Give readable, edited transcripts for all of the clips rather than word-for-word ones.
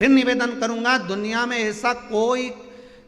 फिर निवेदन करूंगा, दुनिया में ऐसा कोई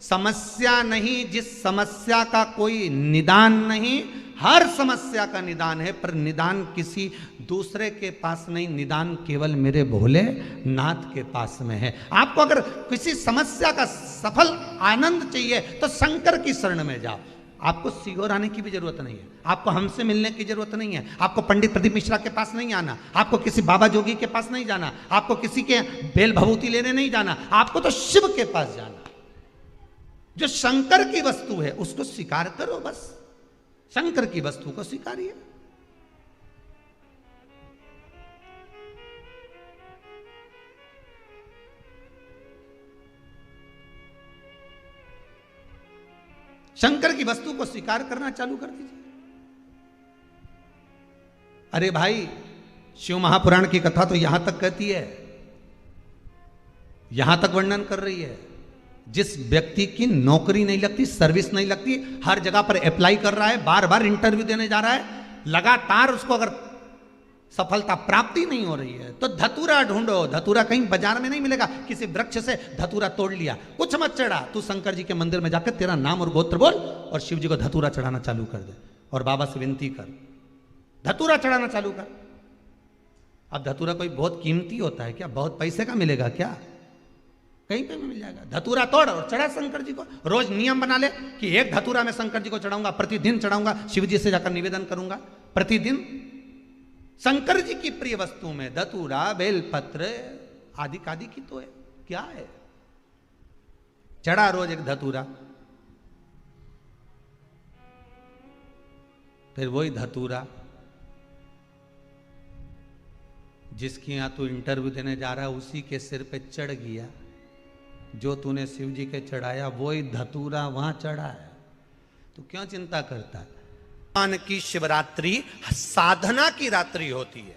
समस्या नहीं जिस समस्या का कोई निदान नहीं। हर समस्या का निदान है, पर निदान किसी दूसरे के पास नहीं, निदान केवल मेरे भोले नाथ के पास में है। आपको अगर किसी समस्या का सफल आनंद चाहिए तो शंकर की शरण में जाओ। आपको सीहोर आने की भी जरूरत नहीं है, आपको हमसे मिलने की जरूरत नहीं है, आपको पंडित प्रदीप मिश्रा के पास नहीं आना, आपको किसी बाबा जोगी के पास नहीं जाना, आपको किसी के बेल भभूति लेने नहीं जाना, आपको तो शिव के पास जाना। जो शंकर की वस्तु है उसको स्वीकार करो, बस शंकर की वस्तु को स्वीकारिए। शंकर की वस्तु को स्वीकार करना चालू कर दीजिए। अरे भाई, शिव महापुराण की कथा तो यहां तक कहती है, यहां तक वर्णन कर रही है, जिस व्यक्ति की नौकरी नहीं लगती, सर्विस नहीं लगती, हर जगह पर अप्लाई कर रहा है, बार बार इंटरव्यू देने जा रहा है, लगातार उसको अगर सफलता प्राप्ति नहीं हो रही है तो धतूरा ढूंढो। धतूरा कहीं बाजार में नहीं मिलेगा, किसी वृक्ष से धतूरा तोड़ लिया, कुछ मत चढ़ा, तू शंकर जी के मंदिर में जाकर तेरा नाम और गोत्र बोल और शिव जी को धतूरा चढ़ाना चालू कर दे और बाबा से विनती कर, धतूरा चढ़ाना चालू कर। अब धतूरा कोई बहुत कीमती होता है क्या? बहुत पैसे का मिलेगा क्या? कहीं पे मिल जाएगा। धतूरा तोड़ और चढ़ा शंकर जी को। रोज नियम बना ले कि एक धतूरा मैं शंकर जी को चढ़ाऊंगा, प्रतिदिन चढ़ाऊंगा, शिव जी से जाकर निवेदन करूंगा प्रतिदिन। शंकर जी की प्रिय वस्तु में धतूरा, बेलपत्र आदि कादि की तो है, क्या है? चढ़ा रोज एक धतूरा, फिर वही धतूरा जिसके यहां तू इंटरव्यू देने जा रहा है उसी के सिर पे चढ़ गया। जो तूने शिव जी के चढ़ाया वही धतूरा वहां चढ़ा है, तो क्यों चिंता करता है? भगवान की शिवरात्रि साधना की रात्रि होती है।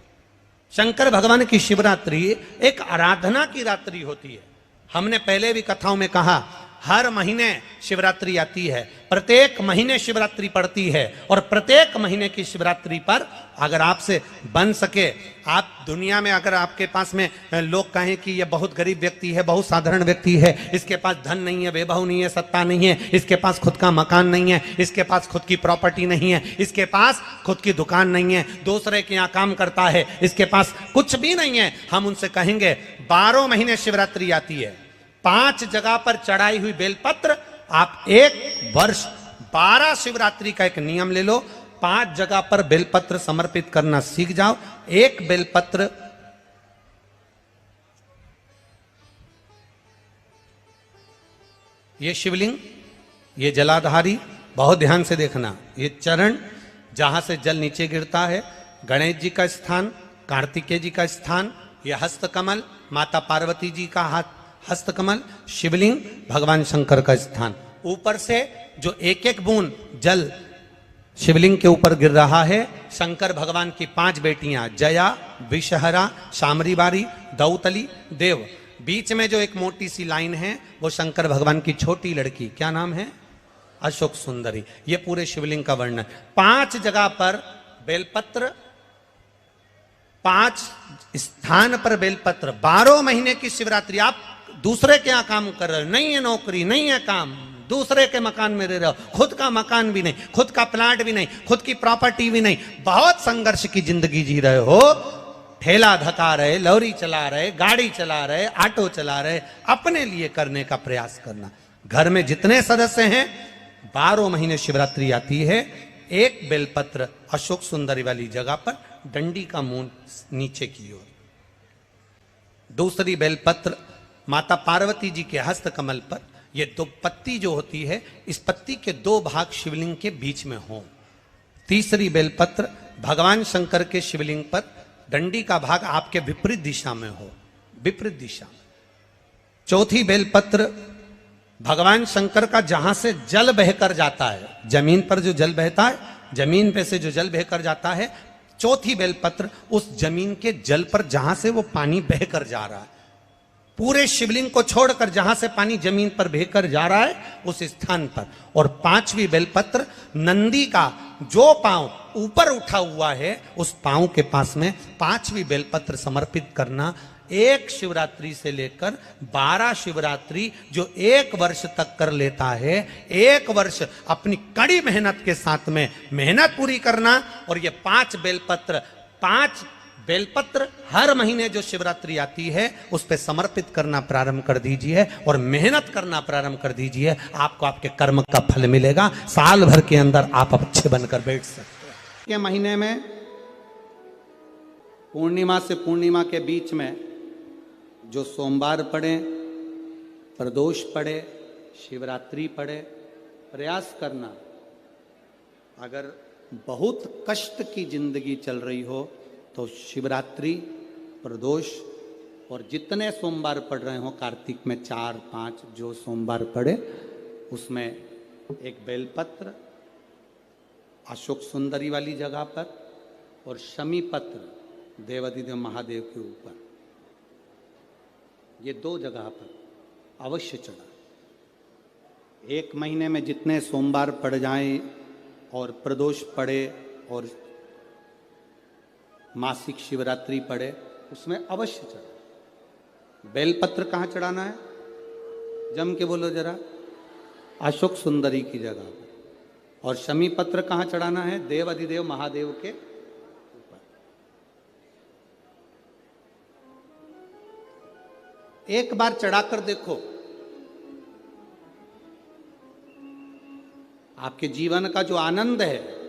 शंकर भगवान की शिवरात्रि एक आराधना की रात्रि होती है। हमने पहले भी कथाओं में कहा, हर महीने शिवरात्रि आती है, प्रत्येक महीने शिवरात्रि पड़ती है, और प्रत्येक महीने की शिवरात्रि पर अगर आपसे बन सके, आप दुनिया में अगर आपके पास में लोग कहें कि ये बहुत गरीब व्यक्ति है, बहुत साधारण व्यक्ति है, इसके पास धन नहीं है, वैभव नहीं है, सत्ता नहीं है, इसके पास खुद का मकान नहीं है, इसके पास खुद की प्रॉपर्टी नहीं है, इसके पास खुद की दुकान नहीं है, दूसरे के यहाँ काम करता है, इसके पास कुछ भी नहीं है, हम उनसे कहेंगे 12 महीने शिवरात्रि आती है, 5 जगह पर चढ़ाई हुई बेलपत्र, आप एक वर्ष 12 शिवरात्रि का एक नियम ले लो, 5 जगह पर बेलपत्र समर्पित करना सीख जाओ। एक बेलपत्र ये शिवलिंग, ये जलाधारी, बहुत ध्यान से देखना, ये चरण जहां से जल नीचे गिरता है, गणेश जी का स्थान, कार्तिकेय जी का स्थान, यह हस्तकमल, माता पार्वती जी का हाथ हस्तकमल, शिवलिंग, भगवान शंकर का स्थान। ऊपर से जो एक एक बूंद जल शिवलिंग के ऊपर गिर रहा है, शंकर भगवान की 5 बेटियां जया, विषहरा, शामरीबारी, दौतली, देव। बीच में जो एक मोटी सी लाइन है वो शंकर भगवान की छोटी लड़की, क्या नाम है? अशोक सुंदरी। ये पूरे शिवलिंग का वर्णन। 5 जगह पर बेलपत्र, 5 स्थान पर बेलपत्र, 12 महीने की शिवरात्रि। आप दूसरे के यहाँ काम कर रहे हो, नहीं है नौकरी, नहीं है काम, दूसरे के मकान में रह रहे हो, खुद का मकान भी नहीं, खुद का प्लाट भी नहीं, खुद की प्रॉपर्टी भी नहीं, बहुत संघर्ष की जिंदगी जी रहे हो, ठेला धका रहे, लॉरी चला रहे, गाड़ी चला रहे, ऑटो चला रहे, अपने लिए करने का प्रयास करना। घर में जितने सदस्य हैं, 12 महीने शिवरात्रि आती है, एक बेलपत्र अशोक सुंदरी वाली जगह पर, डंडी का मुंह नीचे की ओर, दूसरी बेलपत्र माता पार्वती जी के हस्त कमल पर। ये 2 पत्ती जो होती है, इस पत्ती के 2 भाग शिवलिंग के बीच में हो। तीसरी बेलपत्र भगवान शंकर के शिवलिंग पर, डंडी का भाग आपके विपरीत दिशा में हो, विपरीत दिशा में। चौथी बेलपत्र भगवान शंकर का जहां से जल बहकर जाता है, जमीन पर जो जल बहता है, जमीन पे से जो जल बहकर जाता है, चौथी बेलपत्र उस जमीन के जल पर जहां से वो पानी बहकर जा रहा है, पूरे शिवलिंग को छोड़कर जहां से पानी जमीन पर बहकर जा रहा है उस स्थान पर। और 5वीं बेलपत्र नंदी का जो पांव ऊपर उठा हुआ है उस पांव के पास में 5वीं बेलपत्र समर्पित करना। एक शिवरात्रि से लेकर 12 शिवरात्रि जो एक वर्ष तक कर लेता है, एक वर्ष अपनी कड़ी मेहनत के साथ में मेहनत पूरी करना, और ये 5 बेलपत्र हर महीने जो शिवरात्रि आती है उस पे समर्पित करना प्रारंभ कर दीजिए और मेहनत करना प्रारंभ कर दीजिए। आपको आपके कर्म का फल मिलेगा। साल भर के अंदर आप अच्छे बनकर बैठ सकते हैं। के महीने में पूर्णिमा से पूर्णिमा के बीच में जो सोमवार पड़े, प्रदोष पड़े, शिवरात्रि पड़े, प्रयास करना, अगर बहुत कष्ट की जिंदगी चल रही हो तो शिवरात्रि, प्रदोष और जितने सोमवार पड़ रहे हो, कार्तिक में 4-5 जो सोमवार पड़े, उसमें एक बेलपत्र अशोक सुंदरी वाली जगह पर और शमी पत्र देवाधिदेव महादेव के ऊपर, ये 2 जगह पर अवश्य चढ़ा। एक महीने में जितने सोमवार पड़ जाएं और प्रदोष पड़े और मासिक शिवरात्रि पड़े, उसमें अवश्य चढ़ा। बेलपत्र कहाँ चढ़ाना है? जम के बोलो जरा। अशोक सुंदरी की जगह पर। और शमी पत्र कहाँ चढ़ाना है? देव अधिदेव महादेव के ऊपर। एक बार चढ़ाकर देखो, आपके जीवन का जो आनंद है,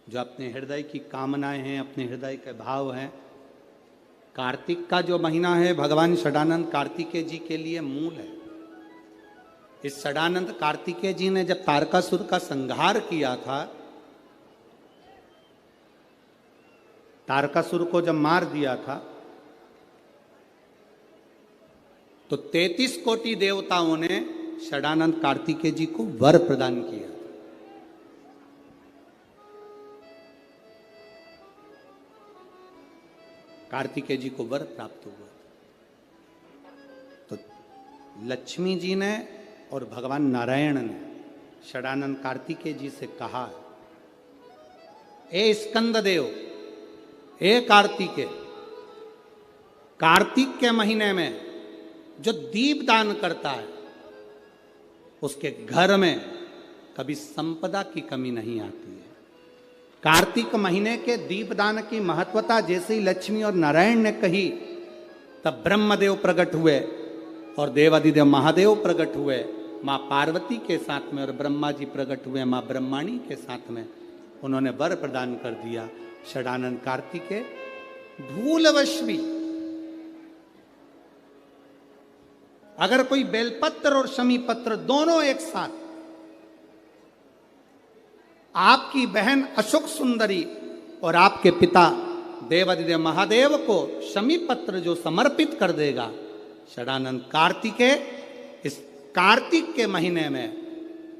जो अपने हृदय की कामनाएं हैं, अपने हृदय के भाव हैं, कार्तिक का जो महीना है भगवान षडानंद कार्तिकेय जी के लिए मूल है। इस षडानंद कार्तिकेय जी ने जब तारकासुर का संहार किया था, तारकासुर को जब मार दिया था, तो 33 कोटि देवताओं ने षडानंद कार्तिकेय जी को वर प्रदान किया। कार्तिकेय जी को वर प्राप्त हुआ। तो लक्ष्मी जी ने और भगवान नारायण ने षडानंद कार्तिकेय जी से कहा, ए स्कंद देव, ए कार्तिकेय, कार्तिक के महीने में जो दीप दान करता है उसके घर में कभी संपदा की कमी नहीं आती है। कार्तिक महीने के दीपदान की महत्वता जैसे ही लक्ष्मी और नारायण ने कही, तब ब्रह्मदेव प्रकट हुए और देवाधिदेव महादेव प्रकट हुए माँ पार्वती के साथ में, और ब्रह्मा जी प्रकट हुए माँ ब्रह्माणी के साथ में। उन्होंने वर प्रदान कर दिया। षडानंद कार्तिकेय भूलवश भी अगर कोई बेलपत्र और शमी पत्र दोनों एक साथ आपकी बहन अशोक सुंदरी और आपके पिता देवाधिदेव महादेव को शमी पत्र जो समर्पित कर देगा, षडानंद कार्तिकेय इस कार्तिक के महीने में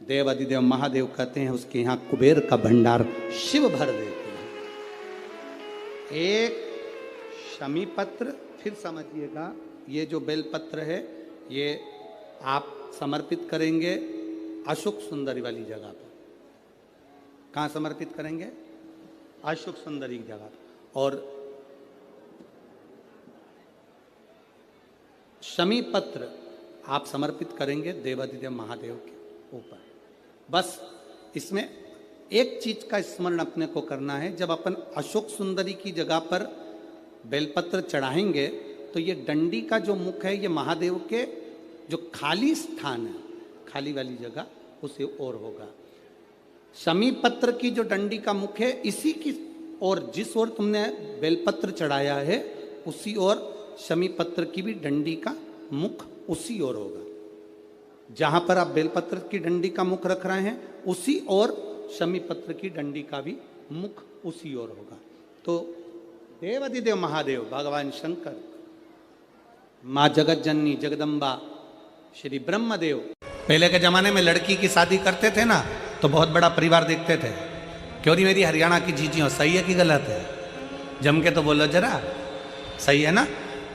देवाधिदेव महादेव कहते हैं उसके यहाँ कुबेर का भंडार शिव भर देते हैं। एक शमी पत्र, फिर समझिएगा, ये जो बेलपत्र है ये आप समर्पित करेंगे अशोक सुंदरी वाली जगह पर। कहाँ समर्पित करेंगे? अशोक सुंदरी की जगह। और शमी पत्र आप समर्पित करेंगे देवाधिदेव महादेव के ऊपर। बस इसमें एक चीज का स्मरण अपने को करना है, जब अपन अशोक सुंदरी की जगह पर बेलपत्र चढ़ाएंगे तो ये डंडी का जो मुख है ये महादेव के जो खाली स्थान है, खाली वाली जगह, उसे ओर होगा। शमी पत्र की जो डंडी का मुख है इसी की ओर, जिस ओर तुमने बेलपत्र चढ़ाया है उसी ओर शमी पत्र की भी डंडी का मुख उसी ओर होगा। जहां पर आप बेलपत्र की डंडी का मुख रख रहे हैं उसी ओर शमी पत्र की डंडी का भी मुख उसी ओर होगा। तो देवाधिदेव महादेव भगवान शंकर, माँ जगत जननी जगदम्बा, श्री ब्रह्मदेव, पहले के जमाने में लड़की की शादी करते थे ना तो बहुत बड़ा परिवार देखते थे। क्यों नहीं मेरी हरियाणा की जीजी हो, सही है कि गलत है? जम के तो बोलो जरा, सही है ना?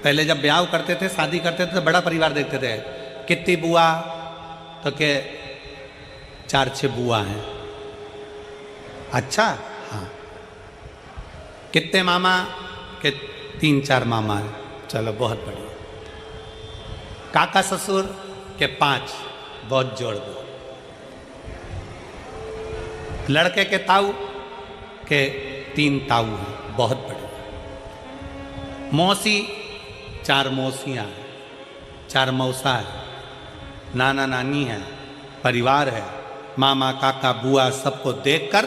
पहले जब ब्याह करते थे, शादी करते थे तो बड़ा परिवार देखते थे। कितनी बुआ? तो के 4-6 बुआ हैं। अच्छा, हाँ। कितने मामा? के 3-4 मामा हैं। चलो बहुत बढ़िया। काका ससुर के 5, बहुत जोड़ दो। लड़के के ताऊ के 3 ताऊ हैं, बहुत बढ़िया। मौसी 4 मौसियाँ हैं, 4 मौसा है, नाना नानी है, परिवार है, मामा काका बुआ सबको देखकर,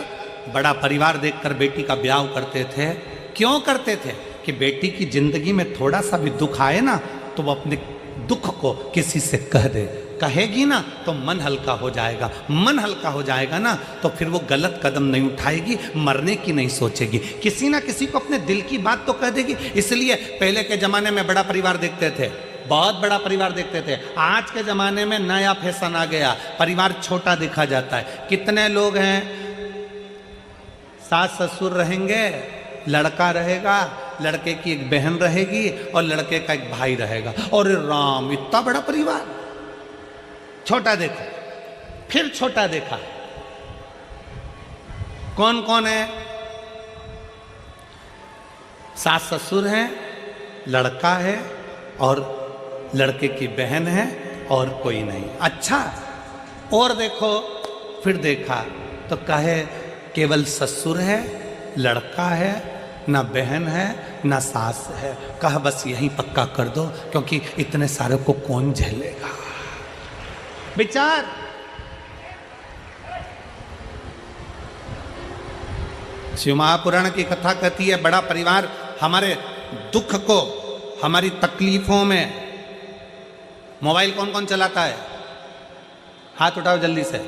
बड़ा परिवार देखकर बेटी का ब्याह करते थे। क्यों करते थे? कि बेटी की जिंदगी में थोड़ा सा भी दुख आए ना तो वो अपने दुख को किसी से कह दे। कहेगी ना तो मन हल्का हो जाएगा, मन हल्का हो जाएगा ना तो फिर वो गलत कदम नहीं उठाएगी, मरने की नहीं सोचेगी, किसी ना किसी को अपने दिल की बात तो कह देगी। इसलिए पहले के जमाने में बड़ा परिवार देखते थे, बहुत बड़ा परिवार देखते थे। आज के जमाने में नया फैशन आ गया, परिवार छोटा देखा जाता है। कितने लोग हैं, सास ससुर रहेंगे, लड़का रहेगा, लड़के की एक बहन रहेगी और लड़के का एक भाई रहेगा। और राम, इतना बड़ा परिवार। छोटा देखो, फिर छोटा देखा, कौन कौन है? सास ससुर हैं, लड़का है और लड़के की बहन है और कोई नहीं। अच्छा, और देखो, फिर देखा तो कहे केवल ससुर है, लड़का है, ना बहन है, ना सास है। कहा बस यही पक्का कर दो, क्योंकि इतने सारे को कौन झेलेगा। विचार, शिव महापुराण की कथा कहती है, बड़ा परिवार हमारे दुख को, हमारी तकलीफों में। मोबाइल कौन कौन चलाता है? हाथ उठाओ जल्दी से।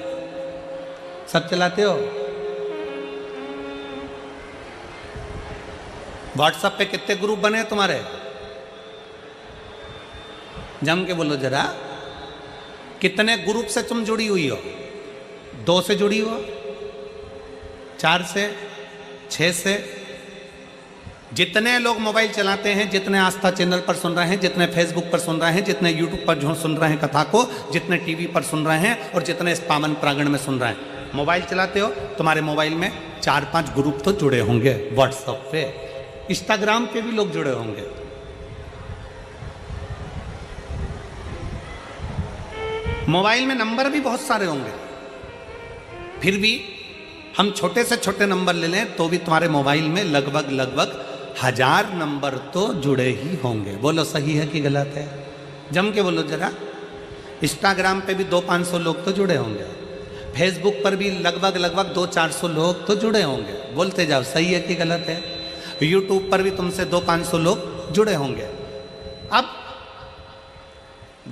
सब चलाते हो? व्हाट्सएप पे कितने ग्रुप बने हैं तुम्हारे? जम के बोलो जरा, कितने ग्रुप से तुम जुड़ी हुई हो? 2 से जुड़ी हो, 4 से, 6 से? जितने लोग मोबाइल चलाते हैं, जितने आस्था चैनल पर सुन रहे हैं, जितने फेसबुक पर सुन रहे हैं, जितने यूट्यूब पर जो सुन रहे हैं कथा को, जितने टीवी पर सुन रहे हैं और जितने इस पावन प्रांगण में सुन रहे हैं, मोबाइल चलाते हो, तुम्हारे मोबाइल में 4-5 ग्रुप तो जुड़े होंगे। व्हाट्सएप पे, इंस्टाग्राम पे भी लोग जुड़े होंगे। मोबाइल में नंबर भी बहुत सारे होंगे, फिर भी हम छोटे से छोटे नंबर ले लें तो भी तुम्हारे मोबाइल में लगभग 1000 नंबर तो जुड़े ही होंगे। बोलो सही है कि गलत है? जम के बोलो जरा। इंस्टाग्राम पे भी 200-500 लोग तो जुड़े होंगे, फेसबुक पर भी लगभग 200-400 लोग तो जुड़े होंगे। बोलते जाओ, सही है कि गलत है? यूट्यूब पर भी तुमसे 200-500 लोग जुड़े होंगे। अब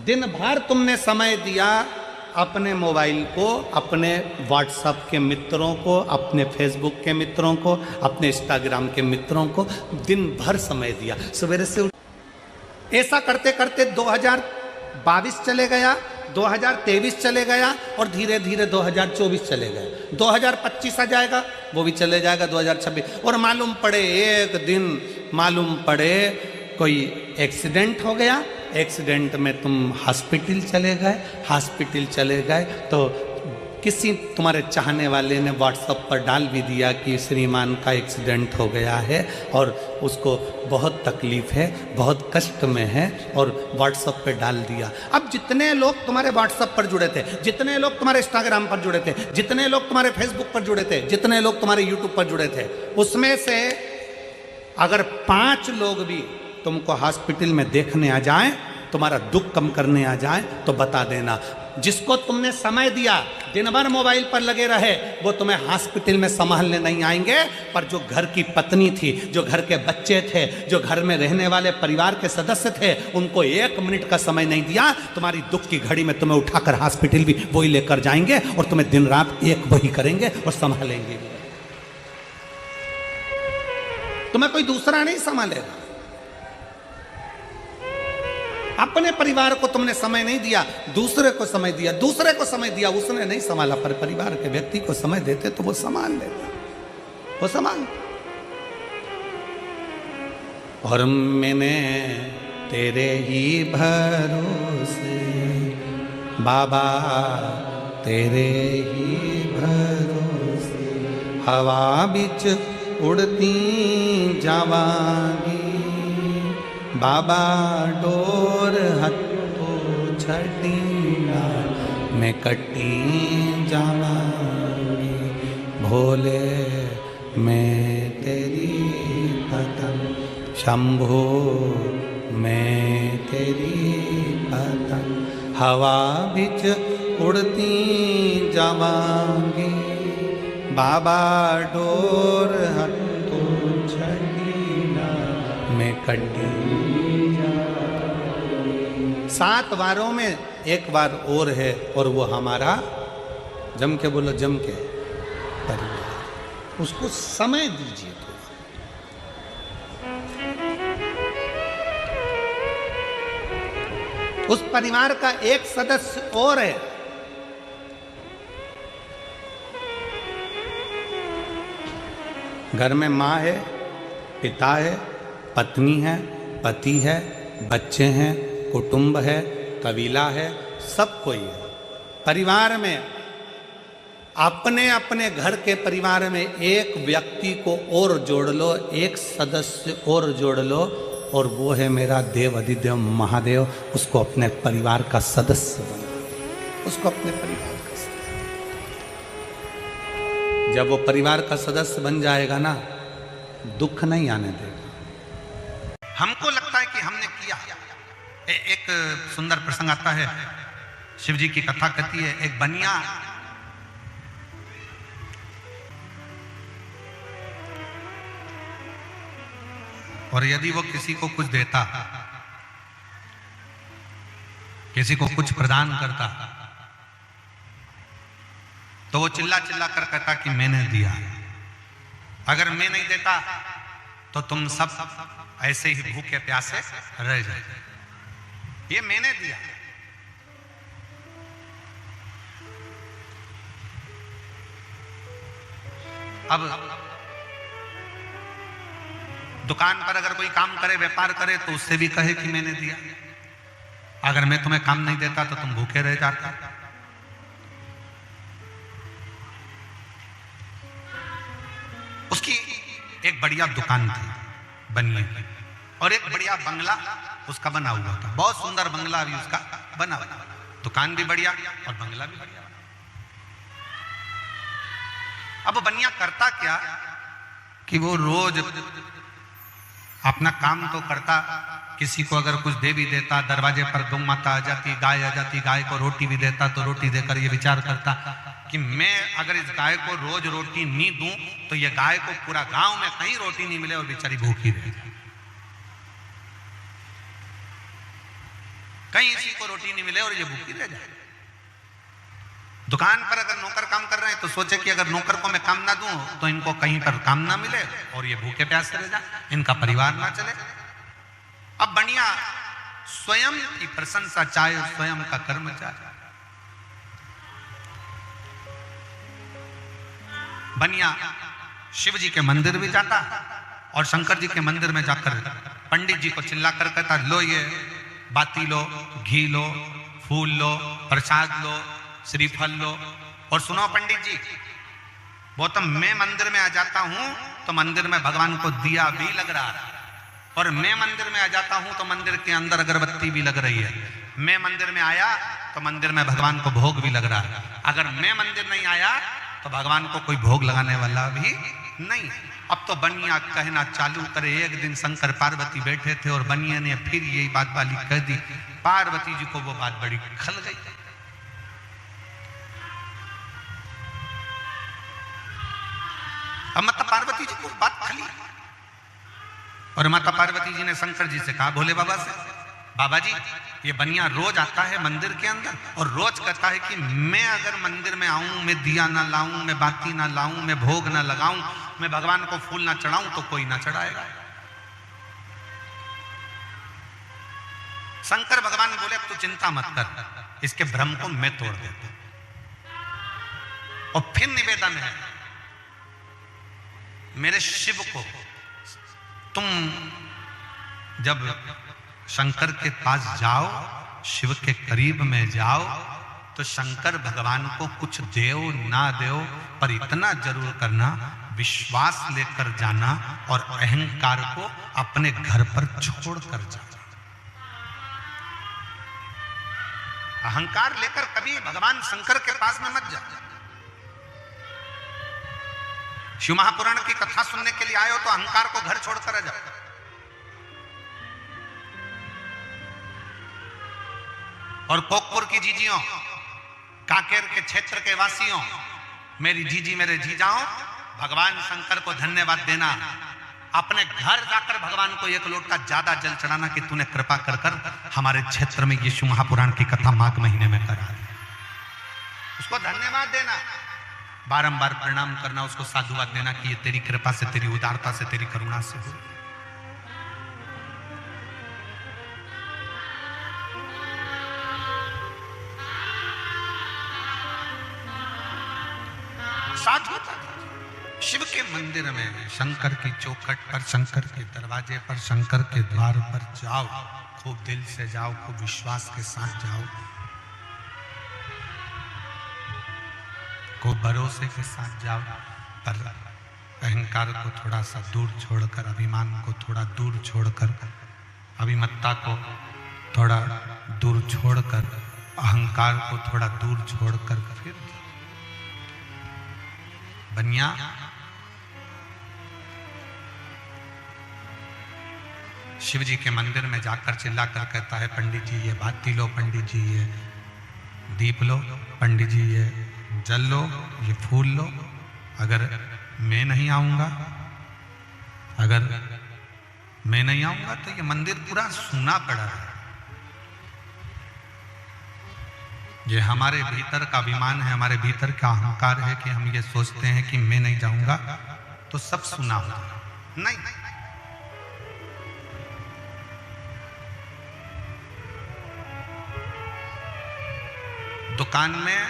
दिन भर तुमने समय दिया अपने मोबाइल को, अपने व्हाट्सएप के मित्रों को, अपने फेसबुक के मित्रों को, अपने इंस्टाग्राम के मित्रों को दिन भर समय दिया। सवेरे से ऐसा करते करते 2022 चले गया, 2023 चले गया और धीरे धीरे 2024 चले गए। 2025 आ जाएगा, वो भी चले जाएगा 2026। और मालूम पड़े एक दिन, मालूम पड़े कोई एक्सीडेंट हो गया, एक्सीडेंट में तुम हॉस्पिटल चले गए, हॉस्पिटल चले गए तो किसी तुम्हारे चाहने वाले ने व्हाट्सएप पर डाल भी दिया कि श्रीमान का एक्सीडेंट हो गया है और उसको बहुत तकलीफ है, बहुत कष्ट में है, और व्हाट्सएप पे डाल दिया। अब जितने लोग तुम्हारे व्हाट्सएप पर जुड़े थे, जितने लोग तुम्हारे इंस्टाग्राम पर जुड़े थे, जितने लोग तुम्हारे फेसबुक पर जुड़े थे, जितने लोग तुम्हारे यूट्यूब पर जुड़े थे, उसमें से अगर 5 लोग भी तुमको हॉस्पिटल में देखने आ जाएं, तुम्हारा दुख कम करने आ जाए, तो बता देना, जिसको तुमने समय दिया, दिन भर मोबाइल पर लगे रहे, वो तुम्हें हॉस्पिटल में संभालने नहीं आएंगे। पर जो घर की पत्नी थी, जो घर के बच्चे थे, जो घर में रहने वाले परिवार के सदस्य थे, उनको 1 मिनट का समय नहीं दिया, तुम्हारी दुख की घड़ी में तुम्हें उठाकर हॉस्पिटल भी वही लेकर जाएंगे और तुम्हें दिन रात एक वही करेंगे और संभालेंगे। तुम्हें कोई दूसरा नहीं संभालेगा। अपने परिवार को तुमने समय नहीं दिया, दूसरे को समय दिया, दूसरे को समय दिया, उसने नहीं संभाला। पर परिवार के व्यक्ति को समय देते तो वो संभाल लेता, वो संभाल। और मैंने तेरे ही भरोसे बाबा, तेरे ही भरोसे हवा बिच उड़ती जावांगी, बाबा डोर हत्तो छटीला मैं कटी जावांगी भोले मैं तेरी पतंग शंभो मैं तेरी पतंग हवा बिच उड़ती जावांगी बाबा डोर हत्तो छटीला मैं कटी। 7 वारों में एक बार और है और वो हमारा जम के बोलो जम के परिवार, उसको समय दीजिए तो। उस परिवार का एक सदस्य और है, घर में माँ है, पिता है, पत्नी है, पति है, बच्चे हैं, कुटुंब है, कबीला है, सब कोई है। परिवार में अपने अपने घर के परिवार में एक व्यक्ति को और जोड़ लो, एक सदस्य और जोड़ लो, और वो है मेरा देव अधिदेव महादेव। उसको अपने परिवार का सदस्य बना, उसको अपने परिवार का सदस्य। जब वो परिवार का सदस्य बन जाएगा ना, दुख नहीं आने देगा। हमको लगता है कि हमने किया। एक सुंदर प्रसंग आता है, शिव जी की कथा कहती है, एक बनिया और यदि वो किसी को कुछ देता, किसी को कुछ प्रदान करता, तो वो चिल्ला चिल्ला कर कहता कि मैंने दिया। अगर मैं नहीं देता तो तुम सब ऐसे ही भूखे प्यासे रह जाए, ये मैंने दिया। अब दुकान पर अगर कोई काम करे, व्यापार करे, तो उससे भी कहे कि मैंने दिया। अगर मैं तुम्हें काम नहीं देता तो तुम भूखे रह जाते। उसकी एक बढ़िया दुकान थी बनिए की, और एक बढ़िया बंगला उसका बना हुआ था, बहुत सुंदर बंगला भी उसका बना हुआ, दुकान भी बढ़िया और बंगला भी बढ़िया। अब बनिया करता क्या कि वो रोज अपना काम तो करता, किसी को अगर कुछ दे भी देता, दरवाजे पर गौ माता आ जाती, गाय आ जाती, गाय को रोटी भी देता, तो रोटी देकर ये विचार करता कि मैं अगर इस गाय को रोज रोटी नहीं दूं तो ये गाय को पूरा गांव में कहीं रोटी नहीं मिले और बेचारी भूखी रह जाए, कहीं इसी को रोटी नहीं मिले और ये भूखी रह जाए। दुकान पर अगर नौकर काम कर रहे हैं तो सोचे कि अगर नौकर को मैं काम ना दूं तो इनको कहीं पर काम ना मिले और ये भूखे प्यासे रह जाए, इनका परिवार ना चले। अब बनिया स्वयं की प्रशंसा चाहे, स्वयं का कर्म चाहे। बनिया शिव जी के मंदिर भी जाता और शंकर जी के मंदिर में जाकर पंडित जी को चिल्ला कर कहता, लो ये बाती लो, घी लो, फूल लो, प्रसाद लो, श्रीफल लो, और सुनो पंडित जी, वो तो मैं मंदिर में आ जाता हूं तो मंदिर में भगवान को दिया भी लग रहा है, और मैं मंदिर में आ जाता हूं तो मंदिर के अंदर अगरबत्ती भी लग रही है। मैं मंदिर में आया तो मंदिर में भगवान को भोग भी लग रहा है। अगर मैं मंदिर नहीं आया तो भगवान को कोई भोग लगाने वाला भी नहीं। अब तो बनिया कहना चालू करे। एक दिन शंकर पार्वती बैठे थे और बनिया ने फिर यही बात वाली कह दी। पार्वती जी को वो बात बड़ी खल गई। अब माता पार्वती जी को बात खली और माता पार्वती जी ने शंकर जी से कहा, भोले बाबा से, बाबा जी ये बनिया रोज आता है मंदिर के अंदर और रोज कहता है कि मैं अगर मंदिर में आऊं, मैं दिया ना लाऊं, मैं बाती ना लाऊं, मैं भोग ना लगाऊं, मैं भगवान को फूल ना चढ़ाऊं तो कोई ना चढ़ाएगा। शंकर भगवान बोले, अब तू चिंता मत कर, इसके भ्रम को मैं तोड़ देता हूं। और फिर निवेदन है, मेरे शिव को तुम जब शंकर के पास जाओ, शिव के करीब में जाओ, तो शंकर भगवान को कुछ देओ ना देओ, पर इतना जरूर करना, विश्वास लेकर जाना और अहंकार को अपने घर पर छोड़ कर जाना। अहंकार लेकर कभी भगवान शंकर के पास में मत जा। शिव महापुराण की कथा सुनने के लिए आए हो तो अहंकार को घर छोड़कर आ जाओ। और कोकपुर की जीजियों, कांकेर के क्षेत्र के वासियों, मेरी जीजी मेरे जीजाओं, भगवान शंकर को धन्यवाद देना। अपने घर जाकर भगवान को एक लोटा ज्यादा जल चढ़ाना कि तूने कृपा कर कर हमारे क्षेत्र में यीशु महापुराण की कथा माघ महीने में करा दी। उसको धन्यवाद देना, बारंबार प्रणाम करना, उसको साधुवाद देना कि ये तेरी कृपा से, तेरी उदारता से, तेरी करुणा से हो। साधुता शिव के मंदिर में, शंकर की चौखट पर, शंकर के दरवाजे पर, शंकर के द्वार पर जाओ, खूब दिल से जाओ, खूब विश्वास के साथ जाओ, खूब भरोसे के साथ जाओ, पर अहंकार को थोड़ा सा दूर छोड़कर, अभिमान को थोड़ा दूर छोड़कर, अभिमत्ता को थोड़ा दूर छोड़कर, अहंकार को थोड़ा दूर छोड़कर फिर बनिया शिव जी के मंदिर में जाकर चिल्लाकर कहता है, पंडित जी ये बाती लो, पंडित जी ये दीप लो, पंडित जी ये जल लो, ये फूल लो। अगर मैं नहीं आऊंगा, अगर मैं नहीं आऊंगा तो ये मंदिर पूरा सूना पड़ा है। ये हमारे भीतर का अभिमान है, हमारे भीतर का अहंकार है कि हम ये सोचते हैं कि मैं नहीं जाऊंगा तो सब सुना हो जाए। नहीं, दुकान में,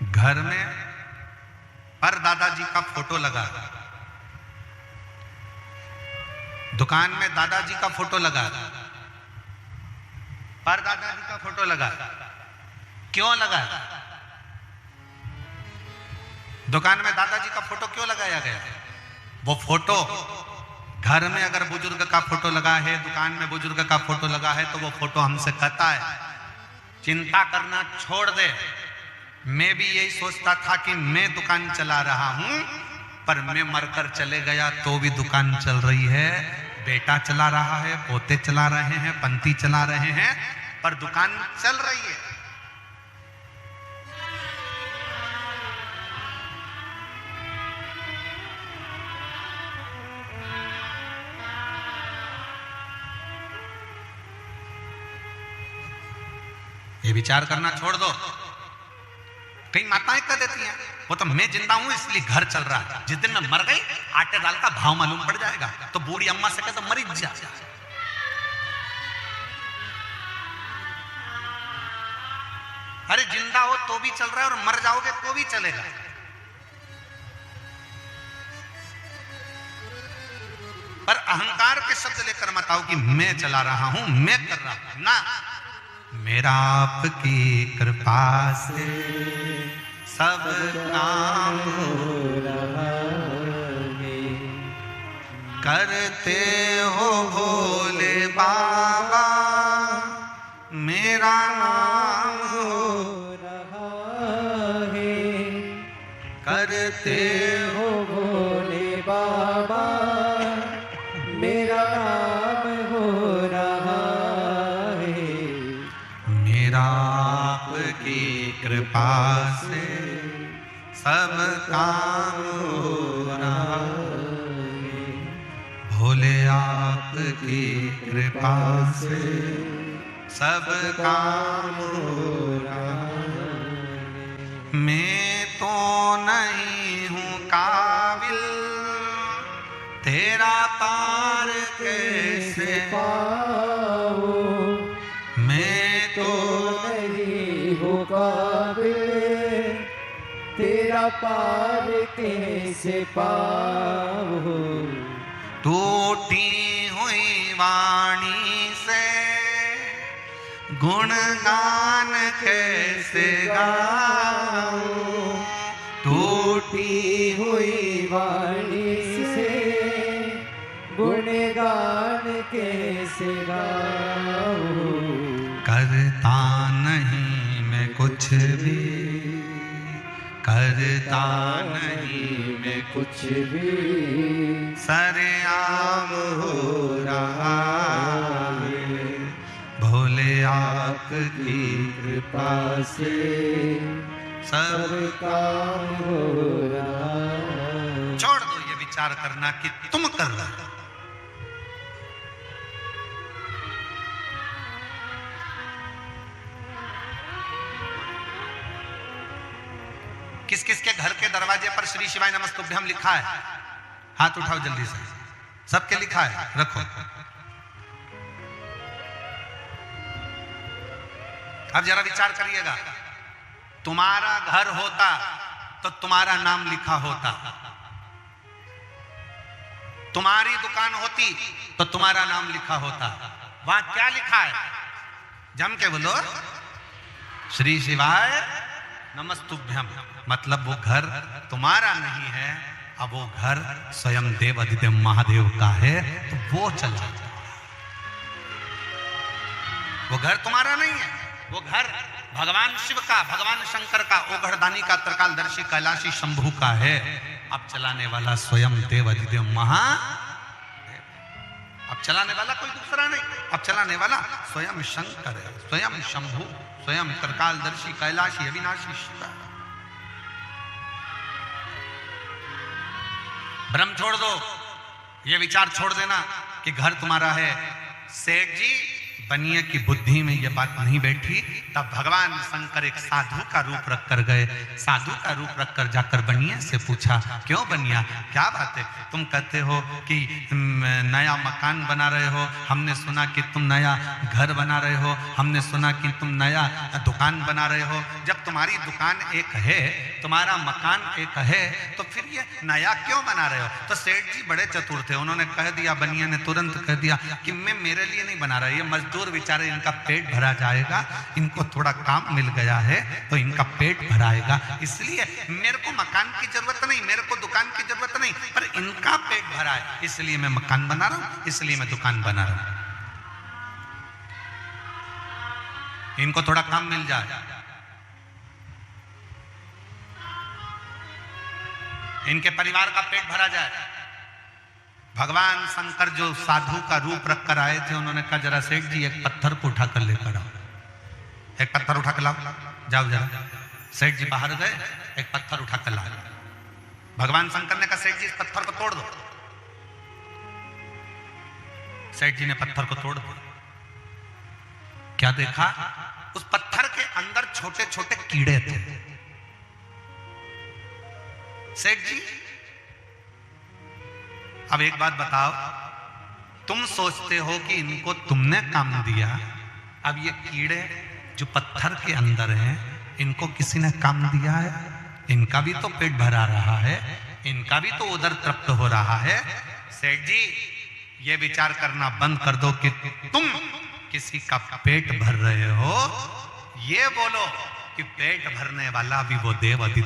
घर में पर दादाजी का फोटो लगा, दुकान में दादाजी का फोटो लगा, पर दादाजी का फोटो लगा। क्यों लगा? दुकान में दादाजी का फोटो क्यों लगाया गया? वो फोटो घर में अगर बुजुर्ग का फोटो लगा है, दुकान में बुजुर्ग का फोटो लगा है, तो वो फोटो हमसे कहता है चिंता करना छोड़ दे। मैं भी यही सोचता था कि मैं दुकान चला रहा हूं, पर मैं मरकर चले गया तो भी दुकान चल रही है। बेटा चला रहा है, पोते चला रहे हैं, पंती चला रहे हैं, पर दुकान चल रही है। ये विचार करना छोड़ दो। कई माताएं कह देती हैं वो तो मैं जिंदा हूं इसलिए घर चल रहा है, जिस दिन मैं मर गई आटे दाल का भाव मालूम पड़ जाएगा तो बूढ़ी अम्मा से कहे तो मरी जा। अरे जिंदा हो तो भी चल रहा है और मर जाओगे तो भी चलेगा। पर अहंकार के शब्द लेकर मत आओ कि मैं चला रहा हूं, मैं कर रहा हूं ना। मेरा आपकी कृपा से सब काम हो रहा है, करते हो भोले बाबा मेरा नाम हो रहा है, करते हो भोले बाबा मेरा नाम हो रहा है। मेरा आपकी कृपा से सब काम हो रहा है, भोले आपकी कृपा से सब काम हो रहा है। मैं तो नहीं हूँ काबिल तेरा पार कैसे पाओ, मैं तो नहीं हो काबिल तेरा पार कैसे पाओ। टूटी हुई वाणी से गुणगान कैसे गाऊं, टूटी हुई वाणी से गुणगान कैसे गाऊं। कर करता नहीं मैं कुछ भी, करता नहीं मैं कुछ भी सरेआम हो रहा है, भोले आपकी कृपा से सब काम हो रहा है। छोड़ दो ये विचार करना कि तुम कर रहे हो। किस किस के घर के दरवाजे पर श्री शिवाय नमस्तुभ्यम लिखा है? हाथ उठाओ जल्दी से, सबके लिखा है, रखो। अब जरा विचार करिएगा, तुम्हारा घर होता तो तुम्हारा नाम लिखा होता, तुम्हारी दुकान होती तो तुम्हारा नाम लिखा होता। वहां क्या लिखा है? जम के बोलो, श्री शिवाय नमस्तुभ्यम। मतलब वो घर तुम्हारा नहीं है, अब वो घर स्वयं देव अधिदेव महादेव का है, तो वो चला। वो घर तुम्हारा नहीं है, वो घर भगवान शिव का, भगवान शंकर का, ओघड़दानी का, त्रिकालदर्शी कैलाशी शंभू का है। अब चलाने वाला स्वयं देव अधिदेव महादेव। अब चलाने वाला कोई दूसरा नहीं, अब चलाने वाला स्वयं शंकर है, स्वयं शंभू, स्वयं त्रिकालदर्शी कैलाशी अविनाशी शिव। भ्रम छोड़ दो, ये विचार छोड़ देना कि घर तुम्हारा है। सेठ जी बनिए की बुद्धि में ये बात नहीं बैठी, तब भगवान शंकर एक साधु का रूप रख कर गए। साधु का रूप रख कर जाकर बनिया से पूछा, क्यों बनिया, क्या बात है? तुम कहते हो कि नया मकान बना रहे हो, हमने सुना कि तुम नया घर बना रहे हो, हमने सुना कि तुम नया दुकान बना रहे हो। जब तुम्हारी दुकान एक है, तुम्हारा मकान एक है, तो फिर ये नया क्यों बना रहे हो? तो सेठ जी बड़े चतुर थे, उन्होंने कह दिया, बनिया ने तुरंत कह दिया कि मैं मेरे लिए नहीं बना रहा, ये मजदूर बेचारे, इनका पेट भरा जाएगा, इनको थोड़ा काम मिल गया है तो इनका पेट भराएगा, इसलिए मेरे को मकान की जरूरत नहीं, मेरे को दुकान की जरूरत नहीं, पर इनका पेट भरा है, इसलिए मैं मकान बना रहा हूं, इसलिए मैं दुकान बना रहा हूं, इनको थोड़ा काम मिल जाए, इनके परिवार का पेट भरा जाए। भगवान शंकर जो साधु का रूप रख कर आए थे, उन्होंने कहा, जरा सेठ जी एक पत्थर को उठा कर लेकर आओ, एक पत्थर उठा कर लाओ, जाओ जरा। सेठ जी बाहर गए, एक पत्थर उठा कर लाओ। भगवान शंकर ने कहा, सेठ जी इस पत्थर को तोड़ दो। सेठ जी ने पत्थर को तोड़ दिया। क्या देखा? उस पत्थर के अंदर छोटे छोटे कीड़े थे। सेठ जी, अब एक बात बताओ, तुम सोचते हो कि इनको तुमने काम दिया, अब ये कीड़े जो पत्थर के अंदर हैं, इनको किसी ने काम दिया है? इनका भी तो पेट भरा रहा है, इनका भी तो उधर तृप्त हो रहा है। सेठ जी, ये विचार करना बंद कर दो कि तुम किसी का पेट भर रहे हो, ये बोलो कि पेट भरने वाला भी वो देव अधिदेव